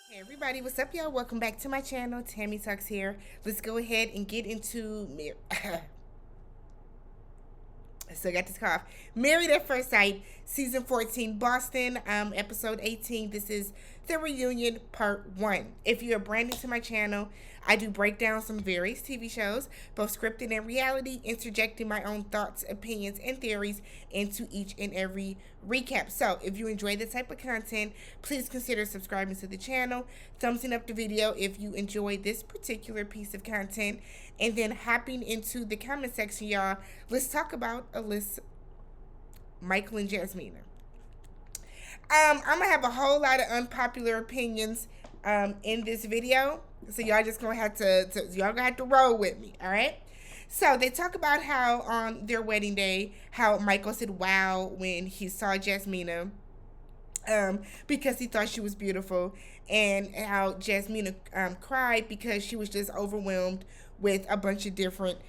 Hey everybody, what's up y'all? Welcome back to my channel. Tammy Talks here. Let's go ahead and get into I still got this cough. Married at First Sight, season 14, Boston, episode 18. This is the reunion part 1. If you're brand new to my channel, I do breakdowns on various TV shows, both scripted and reality, interjecting my own thoughts, opinions, and theories into each and every recap. So, if you enjoy this type of content, please consider subscribing to the channel, thumbsing up the video if you enjoy this particular piece of content, and then hopping into the comment section, y'all. Let's talk about Alyssa, Michael, and Jasmina. I'm gonna have a whole lot of unpopular opinions in this video, so y'all just gonna have to y'all gonna have to roll with me. All right. So they talk about how on their wedding day, how Michael said "wow" when he saw Jasmina, because he thought she was beautiful, and how Jasmina cried because she was just overwhelmed with a bunch of different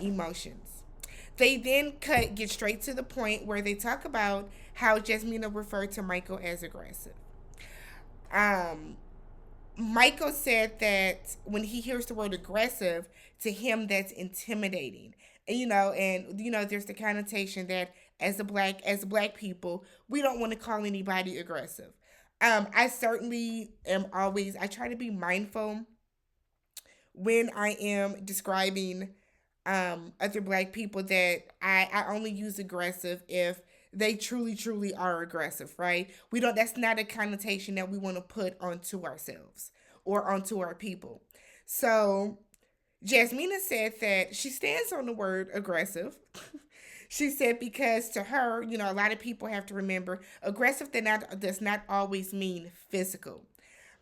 emotions. They then get straight to the point where they talk about how Jasmina referred to Michael as aggressive. Um, Michael said that when he hears the word aggressive, to him that's intimidating. And there's the connotation that as black people, we don't want to call anybody aggressive. I certainly am always I try to be mindful when I am describing other black people that I only use aggressive if they truly are aggressive, right? We don't That's not a connotation that we want to put onto ourselves or onto our people. So Jasmina said that she stands on the word aggressive. She said because to her, a lot of people have to remember aggressive does not always mean physical.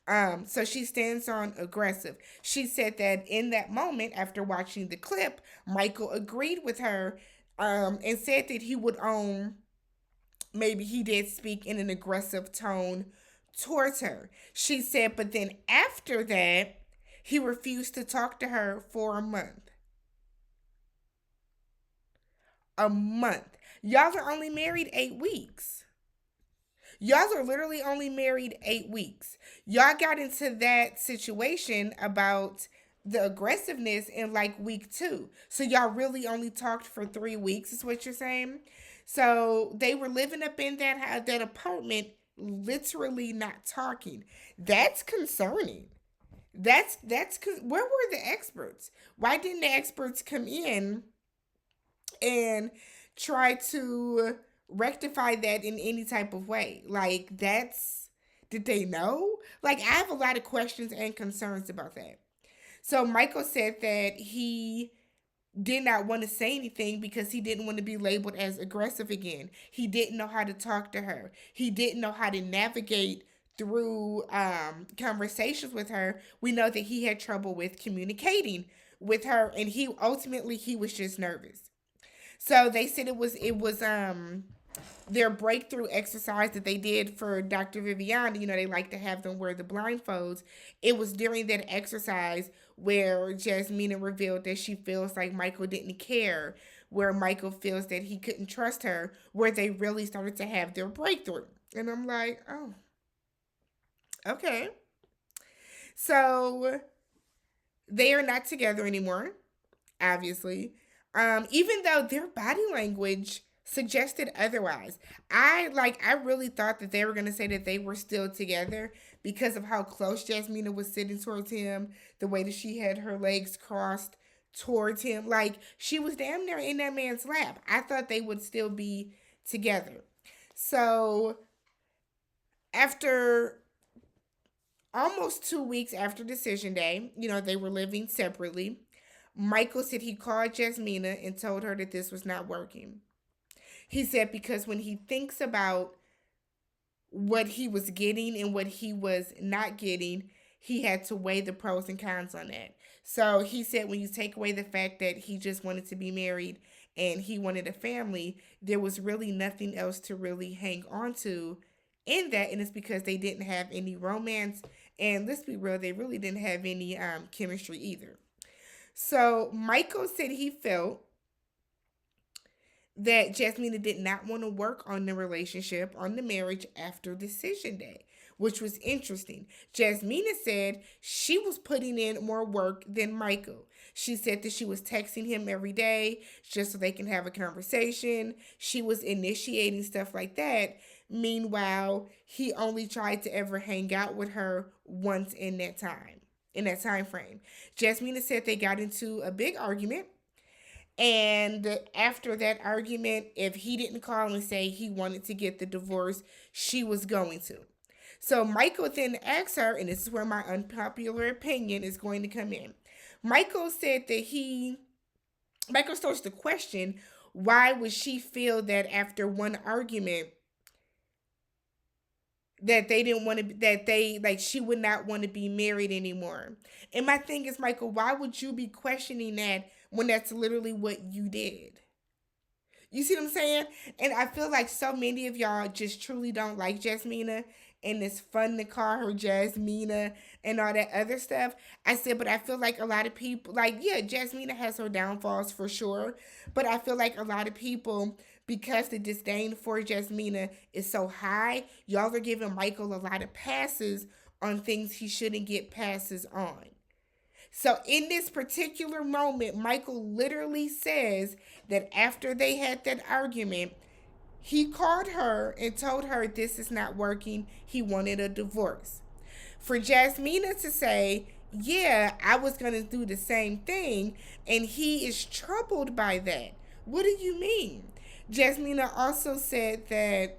So she stands on aggressive. She said that in that moment, after watching the clip, Michael agreed with her, and said that he would own maybe he did speak in an aggressive tone towards her. She said, but then after that, he refused to talk to her for a month. A month. Y'all are only married 8 weeks. Y'all are literally only married 8 weeks. Y'all got into that situation about the aggressiveness in like week 2. So y'all really only talked for 3 weeks, is what you're saying? So they were living up in that apartment, literally not talking. That's concerning. Where were the experts? Why didn't the experts come in and try to rectify that in any type of way? Like, did they know? Like, I have a lot of questions and concerns about that. So Michael said that he did not want to say anything because he didn't want to be labeled as aggressive again. He didn't know how to talk to her. He didn't know how to navigate through conversations with her. We know that he had trouble with communicating with her, and he was just nervous. So they said it was their breakthrough exercise that they did for Dr. Viviana. They like to have them wear the blindfolds. It was during that exercise where Jasmina revealed that she feels like Michael didn't care, where Michael feels that he couldn't trust her, where they really started to have their breakthrough. And I'm like, oh, okay. So they are not together anymore, obviously. Even though their body language suggested otherwise. I really thought that they were gonna say that they were still together because of how close Jasmina was sitting towards him, the way that she had her legs crossed towards him. Like, she was damn near in that man's lap. I thought they would still be together. So after almost 2 weeks after decision day, they were living separately. Michael said he called Jasmina and told her that this was not working. He said because when he thinks about what he was getting and what he was not getting, he had to weigh the pros and cons on that. So he said when you take away the fact that he just wanted to be married and he wanted a family, there was really nothing else to really hang on to in that. And it's because they didn't have any romance. And let's be real, they really didn't have any chemistry either. So Michael said he felt that Jasmina did not want to work on the relationship, on the marriage after decision day, which was interesting. Jasmina said she was putting in more work than Michael. She said that she was texting him every day just so they can have a conversation. She was initiating stuff like that. Meanwhile, he only tried to ever hang out with her once in that time frame. Jasmina said they got into a big argument, and after that argument, if he didn't call and say he wanted to get the divorce, she was going to. So Michael then asked her, and this is where my unpopular opinion is going to come in. Michael said that Michael starts to question, why would she feel that after one argument that they didn't want to, that they, like, she would not want to be married anymore. And my thing is, Michael, why would you be questioning that when that's literally what you did? You see what I'm saying? And I feel like so many of y'all just truly don't like Jasmina, and it's fun to call her Jasmina and all that other stuff. I said, but I feel like a lot of people, like, yeah, Jasmina has her downfalls for sure, but I feel like a lot of people, because the disdain for Jasmina is so high, y'all are giving Michael a lot of passes on things he shouldn't get passes on. So in this particular moment, Michael literally says that after they had that argument, he called her and told her this is not working. He wanted a divorce. For Jasmina to say, yeah, I was going to do the same thing, and he is troubled by that. What do you mean? Jasmina also said that,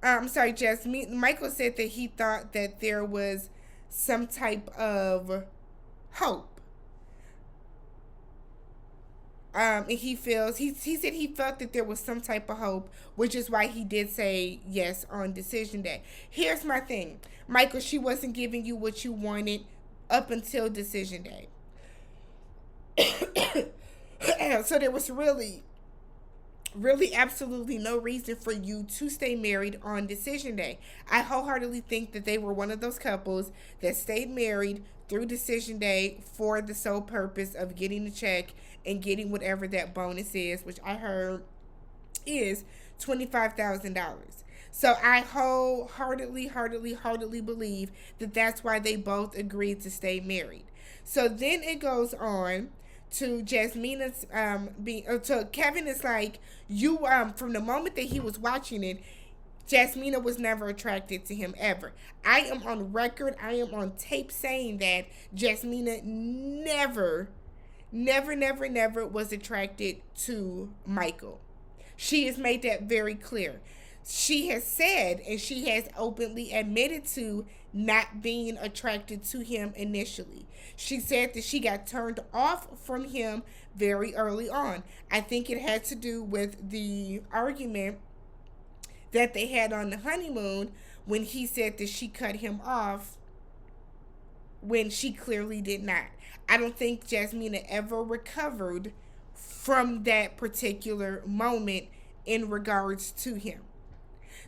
I'm sorry, Jasmine, Michael said that he thought that there was some type of hope. And he said he felt that there was some type of hope, which is why he did say yes on decision day. Here's my thing, Michael, she wasn't giving you what you wanted up until decision day. So there was really absolutely no reason for you to stay married on decision day. I wholeheartedly think that they were one of those couples that stayed married through decision day for the sole purpose of getting the check and getting whatever that bonus is, which I heard is $25,000. So I heartedly believe that that's why they both agreed to stay married. So then it goes on to Jasmina's to Kevin is like, you from the moment that he was watching it, Jasmina was never attracted to him ever. I am on record, I am on tape saying that Jasmina never was attracted to Michael. She has made that very clear. She has said, and she has openly admitted to not being attracted to him initially. She said that she got turned off from him very early on. I think it had to do with the argument that they had on the honeymoon when he said that she cut him off when she clearly did not. I don't think Jasmina ever recovered from that particular moment in regards to him.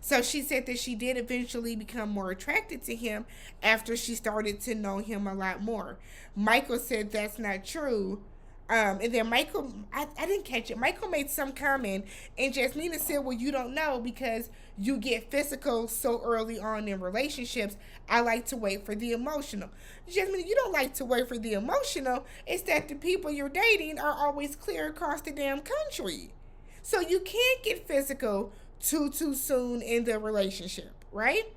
So she said that she did eventually become more attracted to him after she started to know him a lot more. Michael said that's not true. And then Michael, I didn't catch it. Michael made some comment, and Jasmina said, well, you don't know because you get physical so early on in relationships. I like to wait for the emotional. Jasmina, you don't like to wait for the emotional. It's that the people you're dating are always clear across the damn country. So you can't get physical too soon in the relationship, right?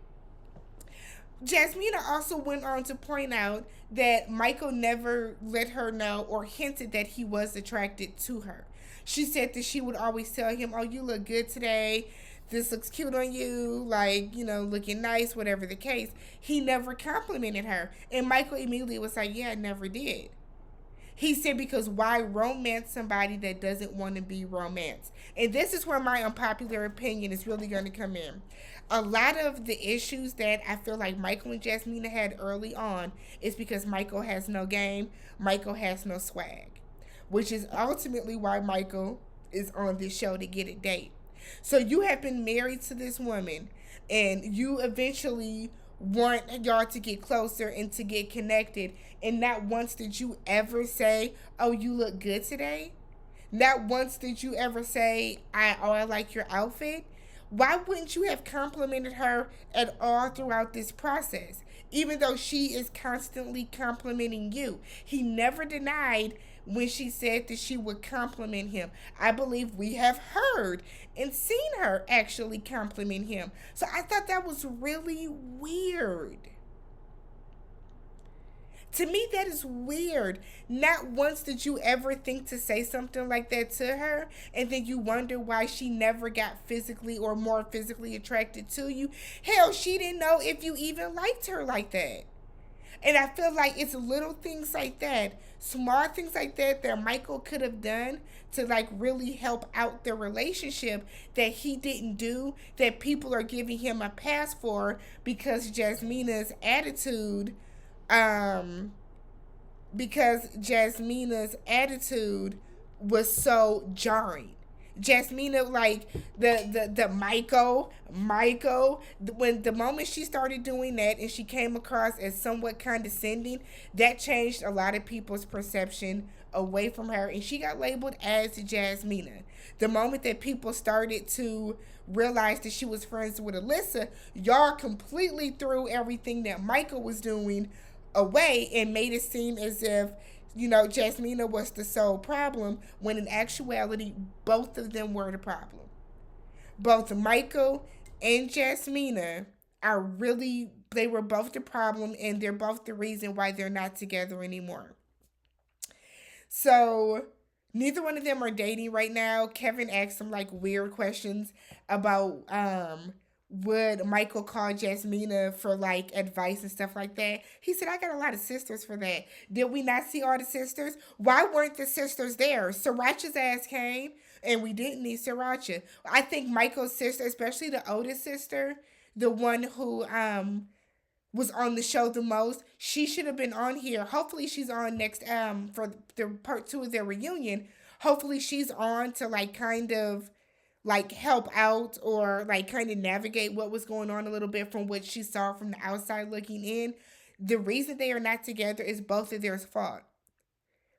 Jasmina also went on to point out that Michael never let her know or hinted that he was attracted to her. She said that she would always tell him, oh, you look good today. This looks cute on you, like, you know, looking nice, whatever the case. He never complimented her. And Michael immediately was like, yeah, I never did. He said, because why romance somebody that doesn't want to be romanced? And this is where my unpopular opinion is really going to come in. A lot of the issues that I feel like Michael and Jasmina had early on is because Michael has no game, Michael has no swag, which is ultimately why Michael is on this show to get a date. So you have been married to this woman, and you eventually want y'all to get closer and to get connected, and not once did you ever say, oh, you look good today. Not once did you ever say, I like your outfit. Why wouldn't you have complimented her at all throughout this process? Even though she is constantly complimenting you. He never denied when she said that she would compliment him. I believe we have heard and seen her actually compliment him. So I thought that was really weird. To me, that is weird. Not once did you ever think to say something like that to her, and then you wonder why she never got physically or more physically attracted to you. Hell, she didn't know if you even liked her like that. And I feel like it's little things like that, small things like that, that Michael could have done to like really help out their relationship that he didn't do, that people are giving him a pass for because Jasmina's attitude um because Jasmina's attitude was so jarring. Jasmina, like the Michael, when the moment she started doing that and she came across as somewhat condescending, that changed a lot of people's perception away from her, and she got labeled as Jasmina. The moment that people started to realize that she was friends with Alyssa, y'all completely threw everything that Michael was doing away and made it seem as if Jasmina was the sole problem, when in actuality, both of them were the problem. Both Michael and Jasmina they were both the problem, and they're both the reason why they're not together anymore. So neither one of them are dating right now. Kevin asked some like weird questions about would Michael call Jasmina for like advice and stuff like that. He said, I got a lot of sisters for that. Did we not see all the sisters? Why weren't the sisters there? Sriracha's ass came and we didn't need Sriracha. I think Michael's sister, especially the oldest sister, the one who was on the show the most. She should have been on here. Hopefully she's on next for the part 2 of their reunion. Hopefully she's on to like kind of like help out or like kind of navigate what was going on a little bit from what she saw from the outside looking in. The reason they are not together is both of theirs fault.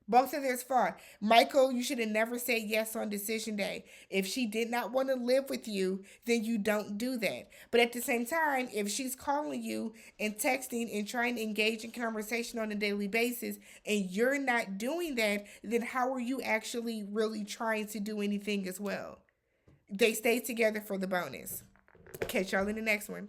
Both of theirs fault. Michael, you should have never said yes on decision day. If she did not want to live with you, then you don't do that. But at the same time, if she's calling you and texting and trying to engage in conversation on a daily basis and you're not doing that, then how are you actually really trying to do anything as well? They stayed together for the bonus. Catch y'all in the next one.